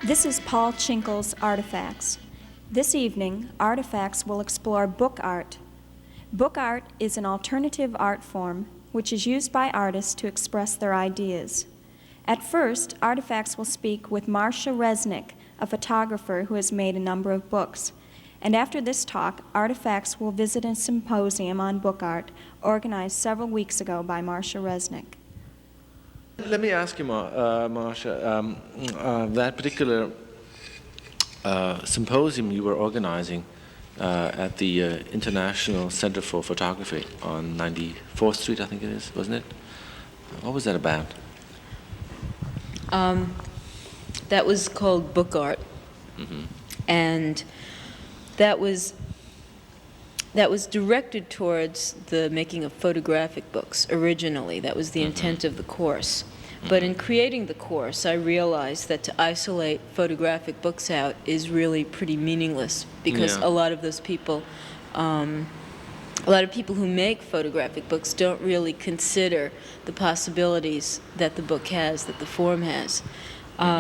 This is Paul Tschinkel's Artifacts. This evening, Artifacts will explore book art. Book art is an alternative art form which is used by artists to express their ideas. At first, Artifacts will speak with Marcia Resnick, a photographer who has made a number of books. And after this talk, Artifacts will visit a symposium on book art organized several weeks ago by Marcia Resnick. Let me ask you, Marcia, that particular symposium you were organizing at the International Center for Photography on 94th Street, I think it is, wasn't it? What was that about? That was called Book Art, and that was directed towards the making of photographic books originally. That was the intent of the course. But in creating the course, I realized that to isolate photographic books out is really pretty meaningless, because a lot of those people, a lot of people who make photographic books don't really consider the possibilities that the book has, that the form has.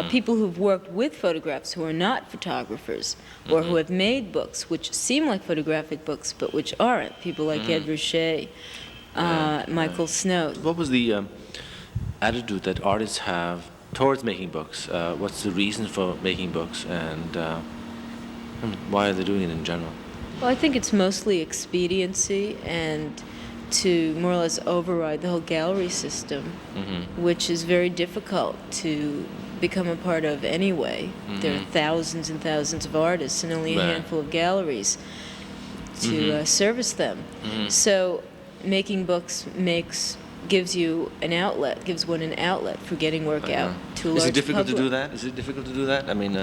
People who've worked with photographs who are not photographers, or who have made books which seem like photographic books but which aren't, people like Ed Ruscha, Michael Snow. What was the attitude that artists have towards making books? What's the reason for making books, and why are they doing it in general? Well, I think it's mostly expediency and to more or less override the whole gallery system, which is very difficult to become a part of anyway. There are thousands and thousands of artists and only a handful of galleries to service them. So making books gives you an outlet, gives one an outlet for getting work out to a large Is it difficult public. to do that? Is it difficult to do that? I mean,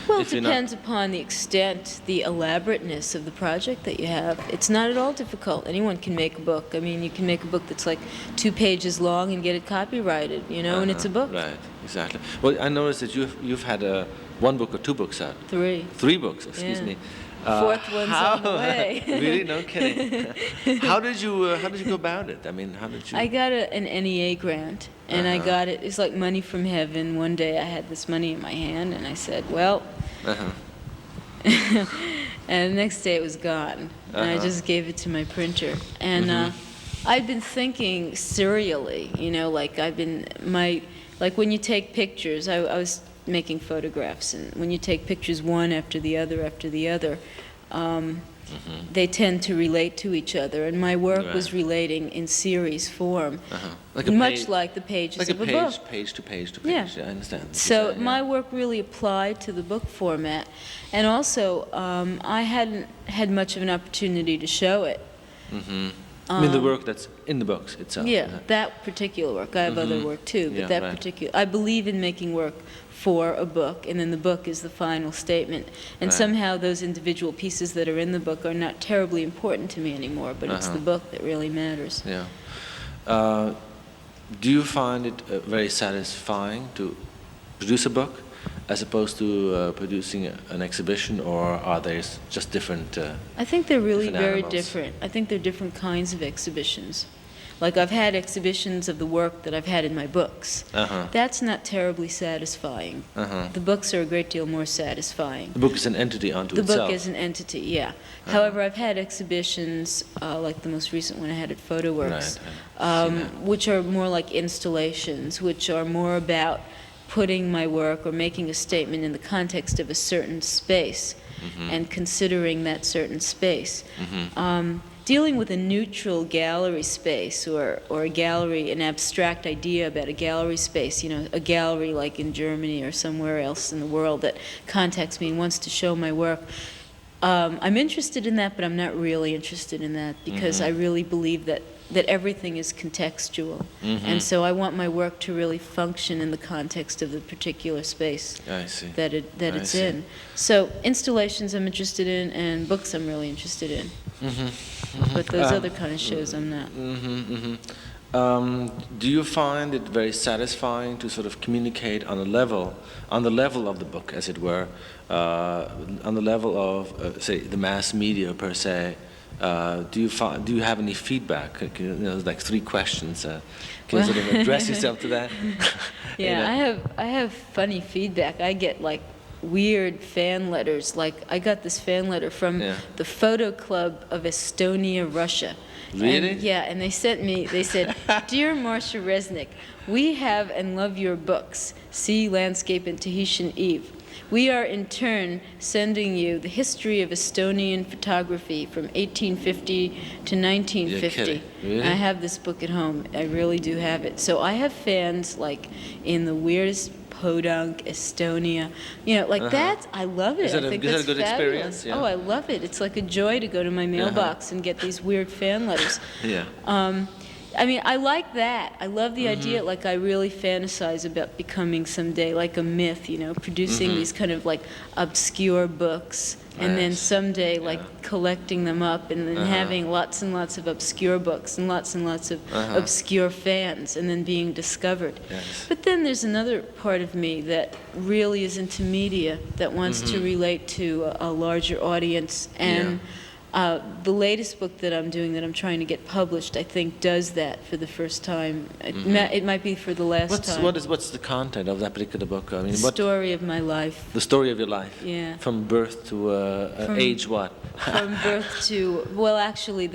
well, it depends upon the extent, the elaborateness of the project that you have. It's not at all difficult. Anyone can make a book. I mean, you can make a book that's like 2 pages long and get it copyrighted, you know, and it's a book. Right, exactly. Well, I noticed that you've had 1 book or 2 books out. 3. 3 books, excuse me. 4th one's on the way. Really? No kidding. How did you go about it? I mean, how did you? I got an NEA grant, and I got it. It's like money from heaven. One day I had this money in my hand, and I said, well, and the next day it was gone. And I just gave it to my printer. And I've been thinking serially, you know, like like when you take pictures, I was making photographs, and when you take pictures one after the other, they tend to relate to each other, and my work was relating in series form, much like the pages of a book. Page to page to page. Yeah, I understand. So my work really applied to the book format, and also I hadn't had much of an opportunity to show it. I mean, the work that's in the books itself. Yeah, that particular work. I have other work too, but that particular. I believe in making work for a book, and then the book is the final statement. And somehow those individual pieces that are in the book are not terribly important to me anymore, but it's the book that really matters. Yeah. Do you find it very satisfying to produce a book as opposed to producing an exhibition, or are they just different? I think they're really very animals? different. I think they're different kinds of exhibitions. Like I've had exhibitions of the work that I've had in my books. That's not terribly satisfying. The books are a great deal more satisfying. The book is an entity unto itself. The book is an entity, yeah. However, I've had exhibitions, like the most recent one I had at PhotoWorks, which are more like installations, which are more about putting my work or making a statement in the context of a certain space and considering that certain space. Dealing with a neutral gallery space, or a gallery, an abstract idea about a gallery space, you know, a gallery like in Germany or somewhere else in the world that contacts me and wants to show my work. I'm interested in that, but I'm not really interested in that, because I really believe that everything is contextual. And so I want my work to really function in the context of the particular space that it's in. So installations I'm interested in, and books I'm really interested in. But those other kind of shows I'm not. Do you find it very satisfying to sort of communicate on the level of the book, as it were, on the level of, say, the mass media per se? Do you have any feedback? You know, like 3 questions. Can you sort of address yourself to that? Yeah, I have funny feedback. I get like weird fan letters. Like, I got this fan letter from the Photo Club of Estonia, Russia. Really? And, yeah, and they said, "Dear Marcia Resnick, we have and love your books, Sea, Landscape, and Tahitian Eve. We are in turn sending you the history of Estonian photography from 1850 to 1950. You're kidding. Really? I have this book at home. I really do have it. So I have fans like in the weirdest Podunk, Estonia, like that. I love it. I think that's a good fabulous. experience? Yeah. Oh, I love it. It's like a joy to go to my mailbox and get these weird fan letters. Yeah. I mean, I like that. I love the idea. Like, I really fantasize about becoming someday like a myth, producing these kind of like obscure books, and then someday like collecting them up, and then having lots and lots of obscure books and lots of obscure fans, and then being discovered. Yes. But then there's another part of me that really is into media, that wants to relate to a larger audience, and the latest book that I'm doing, that I'm trying to get published, I think does that for the first time. It might be for the last time. What's the content of that particular book? I mean, The story of my life. The story of your life? Yeah. From birth to age what? From birth to, well, actually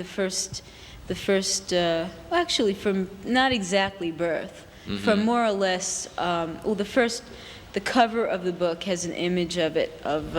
actually from not exactly birth, from more or less, the cover of the book has an image of it, of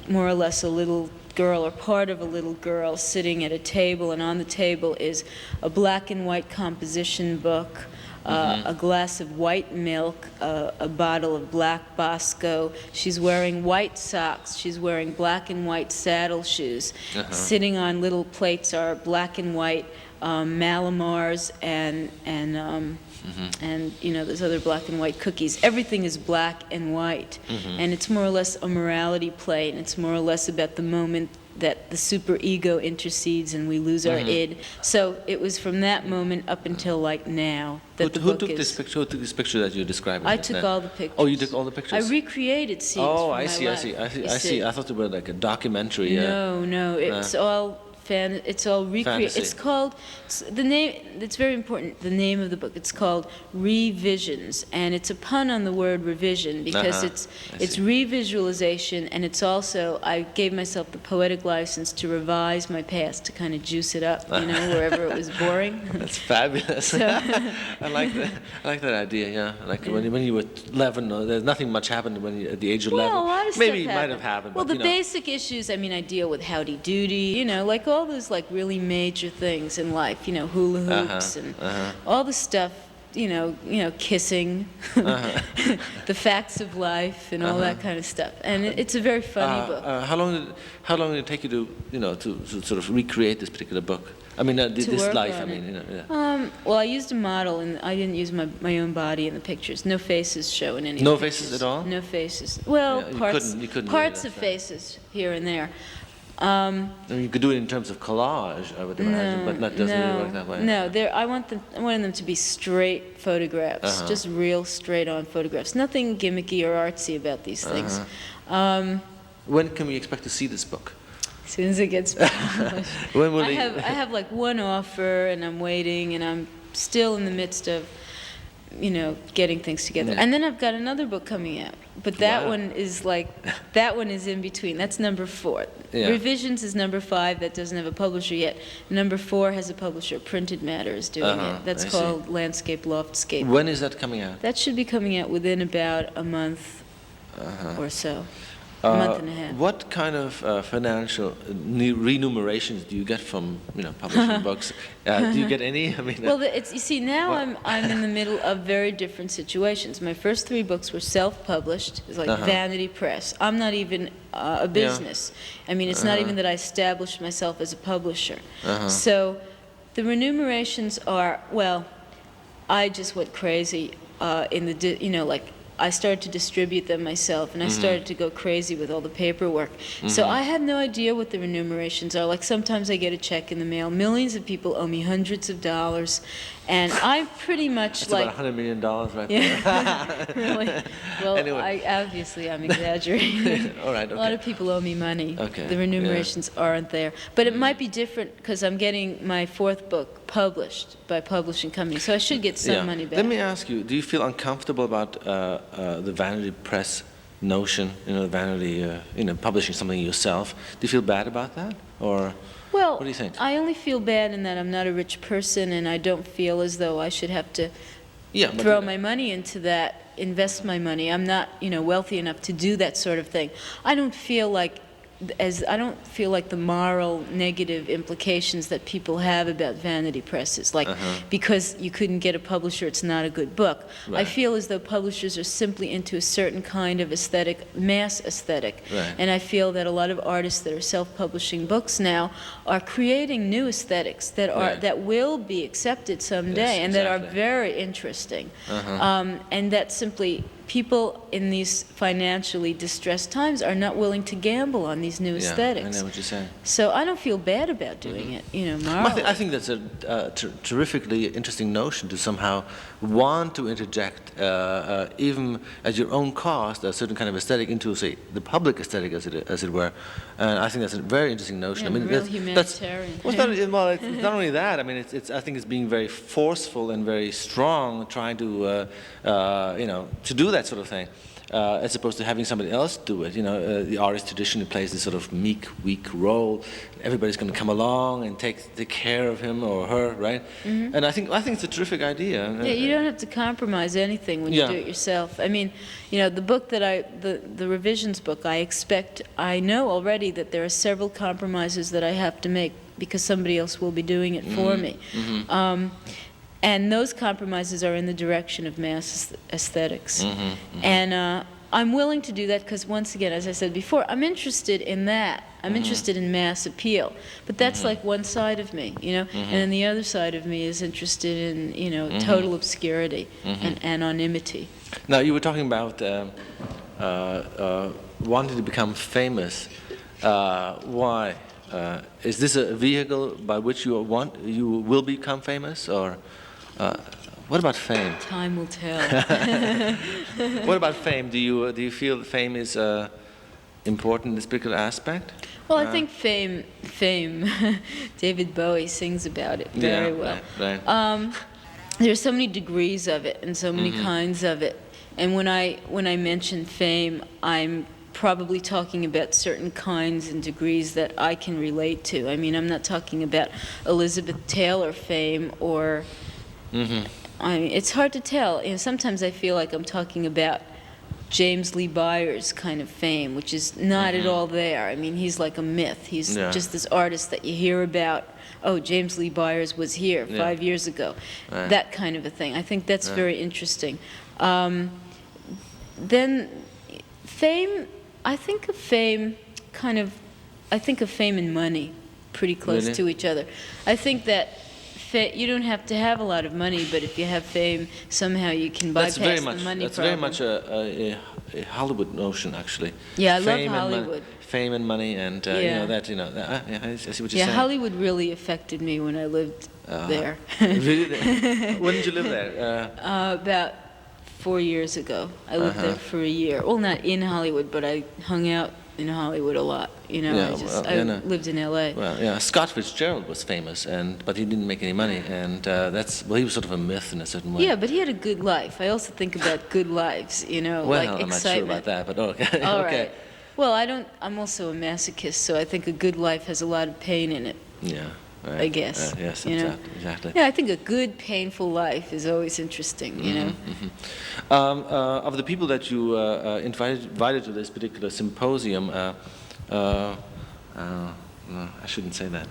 more or less a little girl, or part of a little girl, sitting at a table, and on the table is a black and white composition book, a glass of white milk, a bottle of black Bosco. She's wearing white socks. She's wearing black and white saddle shoes. Sitting on little plates are black and white Malamars and those other black and white cookies. Everything is black and white, and it's more or less a morality play, and it's more or less about the moment that the superego intercedes and we lose our id. So it was from that moment up until like now that the book is. Who took this picture that you're describing? I took all the pictures. Oh, you took all the pictures? I recreated scenes Oh, from I my see. life. I thought it was like a documentary. No, it's all it's all recreated. It's called, the name, it's very important, the name of the book. It's called Revisions, and it's a pun on the word revision, because it's revisualization, and it's also, I gave myself the poetic license to revise my past, to kind of juice it up, wherever it was boring. That's fabulous. So I like that idea. Yeah, like when you were 11, there's nothing much happened when you at the age of 11. Well, a lot of Maybe stuff it might have happened. Well, but, the basic issues. I mean, I deal with howdy doody. Like all those like really major things in life. Hula hoops and all the stuff. Kissing, the facts of life, and all that kind of stuff. And it's a very funny book. How long did it take you to sort of recreate this particular book? I mean, this life. I mean, well, I used a model, and I didn't use my own body in the pictures. No faces show in any. No pictures. Faces at all. No faces. Well, you couldn't parts of faces here and there. I mean, you could do it in terms of collage, I would imagine, but not doesn't really work that way. No, I wanted them to be straight photographs, just real straight-on photographs. Nothing gimmicky or artsy about these things. When can we expect to see this book? As soon as it gets published. I have like one offer, and I'm waiting, and I'm still in the midst of, getting things together. And then I've got another book coming out, but that one is that one is in between. That's number 4. Yeah. Revisions is number 5. That doesn't have a publisher yet. Number 4 has a publisher. Printed Matter is doing it. That's called Landscape Loftscape. When is that coming out? That should be coming out within about a month or so. A month and a half. What kind of financial renumerations do you get from publishing books? Do you get any? I mean, well, you see, now I'm in the middle of very different situations. My first 3 books were self-published. It was like Vanity Press. I'm not even a business. I mean, it's not even that I established myself as a publisher. So the renumerations are, well, I just went crazy in the I started to distribute them myself, and I started to go crazy with all the paperwork. So I have no idea what the remunerations are. Like, sometimes I get a check in the mail. Millions of people owe me hundreds of dollars, and I'm pretty much That's like... about $100 million right there. Really? Well, anyway. Obviously I'm exaggerating. All right, okay. A lot of people owe me money. Okay. The remunerations aren't there. But it might be different because I'm getting my 4th book published by publishing company, so I should get some money back. Let me ask you, do you feel uncomfortable about the Vanity Press notion, Vanity, publishing something yourself. Do you feel bad about that, or Well, what do you think? I only feel bad in that I'm not a rich person, and I don't feel as though I should have to throw my money into that, invest my money. I'm not, wealthy enough to do that sort of thing. I don't feel like the moral negative implications that people have about vanity presses, like because you couldn't get a publisher, it's not a good book. Right. I feel as though publishers are simply into a certain kind of aesthetic, mass aesthetic. Right. And I feel that a lot of artists that are self-publishing books now are creating new aesthetics that will be accepted someday, Yes, and that are exactly. very interesting. And that simply people in these financially distressed times are not willing to gamble on these new aesthetics. I know what you're saying. So I don't feel bad about doing it, morally. I think that's a terrifically interesting notion, to somehow want to interject, even at your own cost, a certain kind of aesthetic into, say, the public aesthetic, as it were. And I think that's a very interesting notion. Yeah, real humanitarian. It's not only that. I mean, I think it's being very forceful and very strong, trying to, to do that sort of thing, as opposed to having somebody else do it. The artist traditionally plays this sort of meek, weak role. Everybody's going to come along and take care of him or her, right? And I think it's a terrific idea. Yeah, you don't have to compromise anything when you do it yourself. I mean, the book that the revisions book, I know already that there are several compromises that I have to make because somebody else will be doing it for me. And those compromises are in the direction of mass aesthetics. And I'm willing to do that because, once again, as I said before, I'm interested in that. I'm interested in mass appeal. But that's like one side of me, And then the other side of me is interested in, total obscurity and anonymity. Now, you were talking about wanting to become famous. Why? Is this a vehicle by which you will become famous, or what about fame? Time will tell. What about fame? Do you feel that fame is important in this particular aspect? Well, I think fame. David Bowie sings about it very well. Right. There's so many degrees of it and so many kinds of it. And when I mention fame, I'm probably talking about certain kinds and degrees that I can relate to. I mean, I'm not talking about Elizabeth Taylor fame or. I mean, it's hard to tell. Sometimes I feel like I'm talking about James Lee Byers kind of fame, which is not at all there. I mean, he's like a myth. He's just this artist that you hear about. Oh, James Lee Byers was here 5 years ago. Right. That kind of a thing. I think that's very interesting. Then fame, I think of fame and money pretty close to each other. I think that you don't have to have a lot of money, but if you have fame, somehow you can bypass the money problem. That's very much a Hollywood notion, actually. Yeah, I love Hollywood. Fame and money, and I see what you're saying. Hollywood really affected me when I lived there. Really? When did you live there? About 4 years ago. I lived there for a year. Well, not in Hollywood, but I hung out in Hollywood a lot. I lived in L.A. Well, Scott Fitzgerald was famous, but he didn't make any money, and he was sort of a myth in a certain way. Yeah, but he had a good life. I also think about good lives, Well, like I'm excitement. not sure about that, but okay. All okay. right. Well, I'm also a masochist, so I think a good life has a lot of pain in it. Yeah. Right. I guess. Yes, exactly. Yeah, I think a good, painful life is always interesting, Of the people that you invited to this particular symposium, no, I shouldn't say that.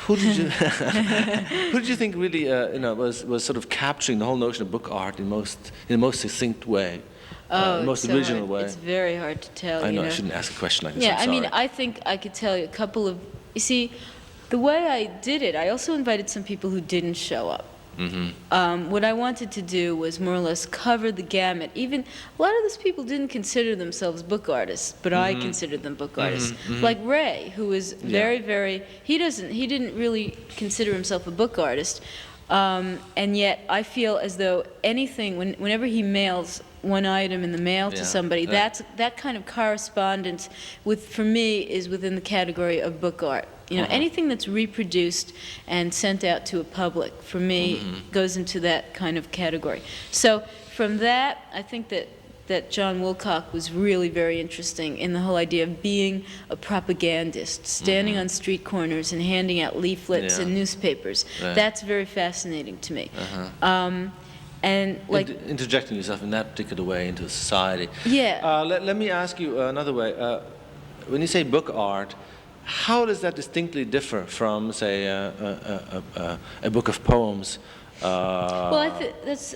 Who did you who did you think really was sort of capturing the whole notion of book art in the most succinct way? Most original way. It's very hard to tell. I know I shouldn't ask a question like this. Yeah, I'm sorry. I think I could tell you a couple of. You see, the way I did it, I also invited some people who didn't show up. What I wanted to do was more or less cover the gamut. Even a lot of those people didn't consider themselves book artists, but I considered them book artists. Like Ray, who was very, very. He didn't really consider himself a book artist, and yet I feel as though whenever he mails one item in the mail to somebody, that kind of correspondence for me is within the category of book art. Anything that's reproduced and sent out to a public, for me, goes into that kind of category. So from that, I think that that John Wilcock was really very interesting in the whole idea of being a propagandist, standing on street corners and handing out leaflets and newspapers. Right. That's very fascinating to me. And like interjecting yourself in that particular way into society. Yeah. Let me ask you another way. When you say book art, how does that distinctly differ from, say, a book of poems? Well, that's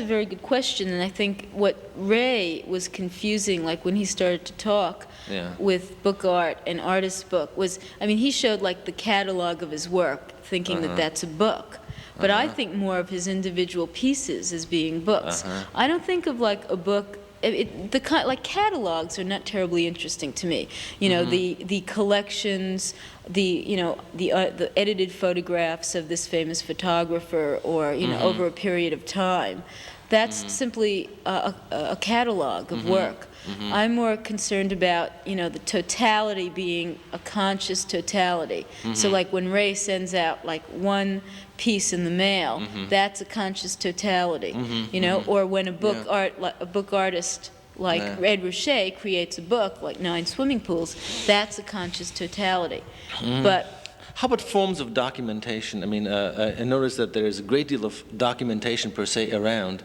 a very good question, and I think what Ray was confusing, like when he started to talk with book art and artist book, was, he showed like the catalog of his work, thinking that that's a book. But I think more of his individual pieces as being books. I don't think of like a book. Like catalogs are not terribly interesting to me. You know, the collections, the edited photographs of this famous photographer, or over a period of time. That's simply a catalog of work. I'm more concerned about the totality being a conscious totality. So like when Ray sends out like one piece in the mail, that's a conscious totality. Or when a book artist like Ed Ruscha creates a book like 9 Swimming Pools, that's a conscious totality. But how about forms of documentation? I noticed that there is a great deal of documentation per se around,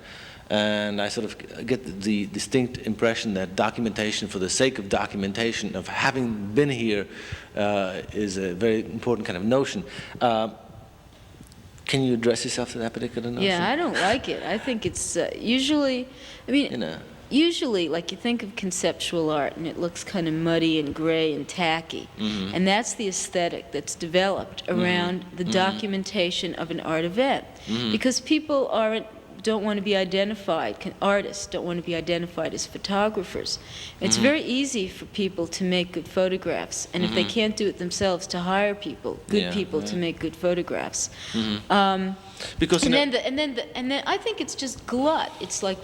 and I sort of get the distinct impression that documentation for the sake of documentation, of having been here, is a very important kind of notion. Can you address yourself to that particular notion? Yeah, I don't like it. I think it's usually, usually, like you think of conceptual art and it looks kind of muddy and gray and tacky. And that's the aesthetic that's developed around the documentation of an art event. Because people don't want to be identified, artists don't want to be identified as photographers. It's very easy for people to make good photographs, and if they can't do it themselves, to hire people, good people, to make good photographs. Because and then I think it's just glut. It's like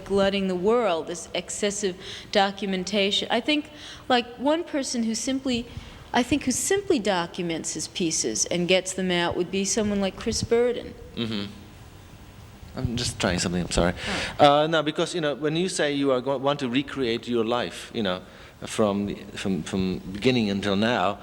glutting the world, this excessive documentation. I think like one person who simply documents his pieces and gets them out would be someone like Chris Burden. I'm just trying something. I'm sorry. No, because when you say you want to recreate your life, from beginning until now,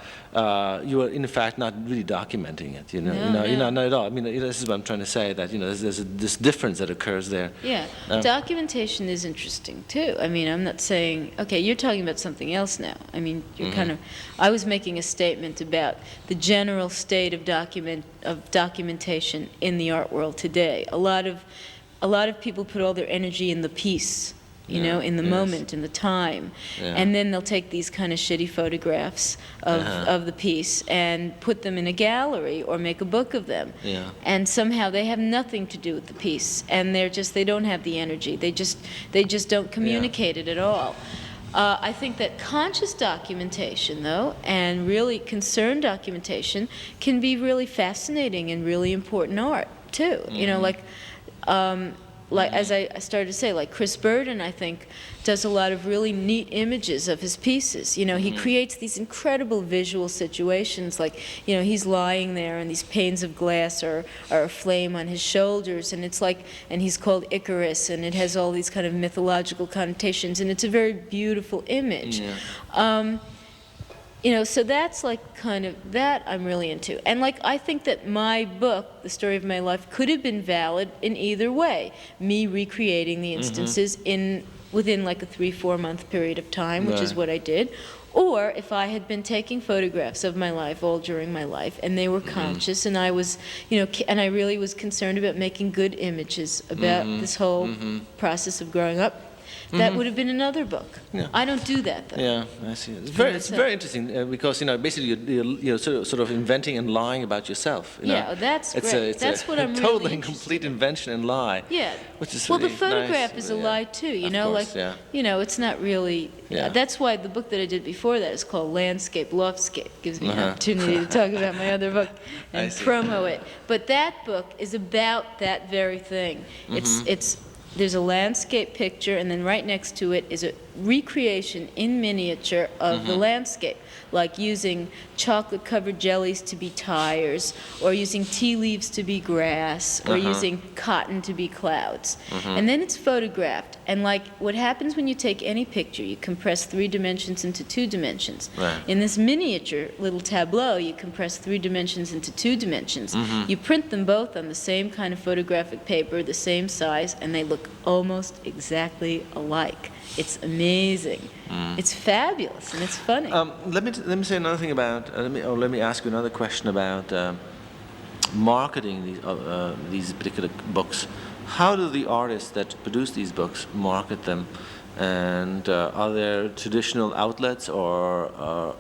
you are in fact not really documenting it. No. Not at all. This is what I'm trying to say. That there's this difference that occurs there. Yeah, documentation is interesting too. I'm not saying you're talking about something else now. You're kind of. I was making a statement about the general state of documentation in the art world today. A lot of people put all their energy in the piece. In the moment, in the time. And then they'll take these kind of shitty photographs of the piece and put them in a gallery or make a book of them. And somehow they have nothing to do with the piece, and they don't have the energy. They just don't communicate it at all. I think that conscious documentation, though, and really concerned documentation can be really fascinating and really important art, too. Like as I started to say, like Chris Burden, I think, does a lot of really neat images of his pieces. He creates these incredible visual situations, like, he's lying there and these panes of glass are aflame on his shoulders, and it's like, and he's called Icarus, and it has all these kind of mythological connotations, and it's a very beautiful image. So that's like kind of, that I'm really into. And like, I think that my book, The Story of My Life, could have been valid in either way. Me recreating the instances within like a 3-4 month period of time, which is what I did. Or if I had been taking photographs of my life all during my life, and they were conscious, and I was, and I really was concerned about making good images about this whole process of growing up. That would have been another book. I don't do that, though. Yeah, I see. It's very interesting because basically you're sort of inventing and lying about yourself. Yeah, that's great. That's what I'm really total and complete invention and lie. Yeah. Which is well, really the photograph nice. is a lie too. Of course, it's not really. Yeah. That's why the book that I did before that is called Landscape Loftscape. Gives me an opportunity to talk about my other book and promo it. But that book is about that very thing. There's a landscape picture, and then right next to it is recreation in miniature of the landscape, like using chocolate-covered jellies to be tires, or using tea leaves to be grass, or using cotton to be clouds. And then it's photographed. And like what happens when you take any picture, you compress 3 dimensions into 2 dimensions. Right. In this miniature little tableau, you compress 3 dimensions into 2 dimensions. You print them both on the same kind of photographic paper, the same size, and they look almost exactly alike. It's amazing. It's fabulous, and it's funny. Let me say another thing about. Let me ask you another question about marketing these particular books. How do the artists that produce these books market them? And are there traditional outlets, or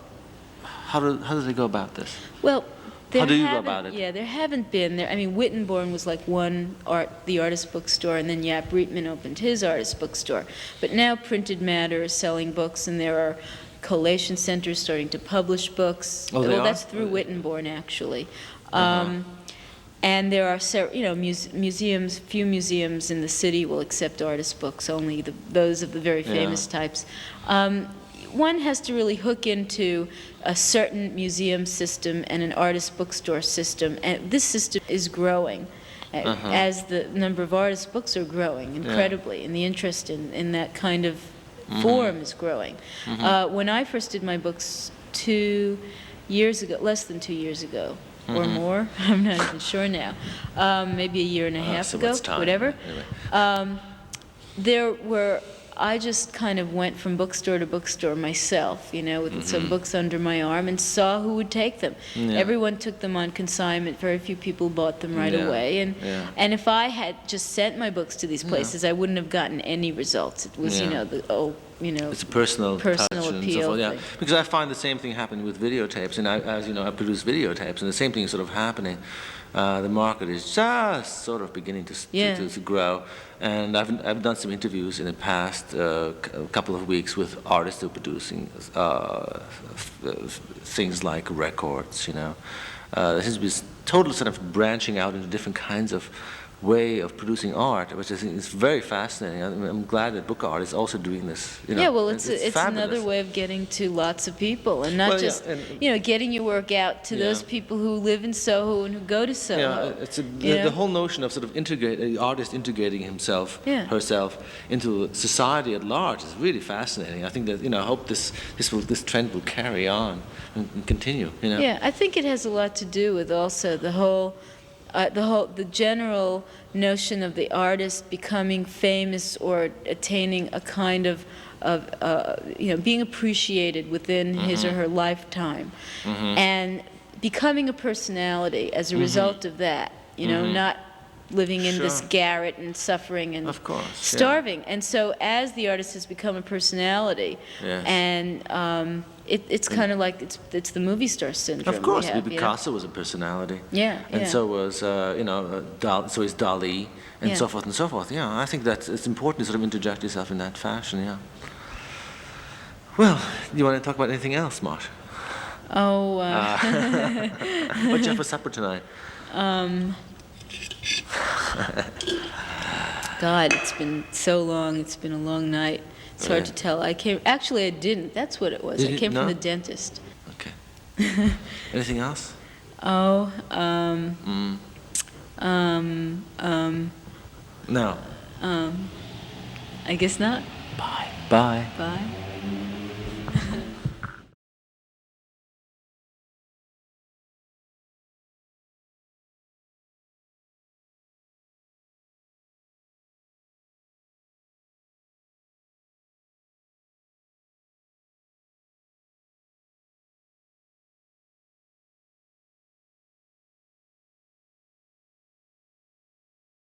how do they go about this? Well, how do you go about it? Yeah, there haven't been there. I mean, Wittenborn was like the artist bookstore, and then Yap Rietman opened his artist bookstore. But now Printed Matter is selling books, and there are collation centers starting to publish books. Oh, they are? That's through Wittenborn, actually. And there are, museums. Few museums in the city will accept artist books. Only those of the very famous types. One has to really hook into a certain museum system and an artist bookstore system, and this system is growing as the number of artist books are growing incredibly, and the interest in that kind of form is growing. When I first did my books 2 years ago, less than 2 years ago, or more, I'm not even sure now, maybe a year and a half ago, whatever, anyway. I just kind of went from bookstore to bookstore myself, with some books under my arm, and saw who would take them. Everyone took them on consignment. Very few people bought them right away. And if I had just sent my books to these places, I wouldn't have gotten any results. It was, it's a personal touch appeal. And so forth, yeah. Because I find the same thing happening with videotapes, and as you know, I produce videotapes, and the same thing is sort of happening. The market is just sort of beginning to grow, and I've done some interviews in the past couple of weeks with artists who are producing things like records. There seems to be this total sort of branching out into different kinds of way of producing art, which I think is very fascinating. I'm glad that book art is also doing this. Yeah, well, it's another way of getting to lots of people, and not getting your work out to those people who live in Soho and who go to Soho. Yeah, it's the whole notion of sort of the artist integrating himself, herself into society at large is really fascinating. I think that I hope this trend will carry on and continue. Yeah, I think it has a lot to do with also the general notion of the artist becoming famous or attaining a kind of being appreciated within his or her lifetime, and becoming a personality as a result of that. Not living in this garret and suffering and starving. And so as the artist has become a personality, and it's kind of like it's the movie star syndrome. Of course, Picasso was a personality. And so was so is Dali, and so forth and so forth. Yeah, I think that it's important to sort of interject yourself in that fashion. Yeah. Well, do you want to talk about anything else, Marcia? Oh. What do you have for supper tonight? God, it's been so long. It's been a long night. It's hard to tell. I didn't. That's what it was. I came from the dentist. Okay. Anything else? Oh, No. I guess not. Bye. Bye. Bye.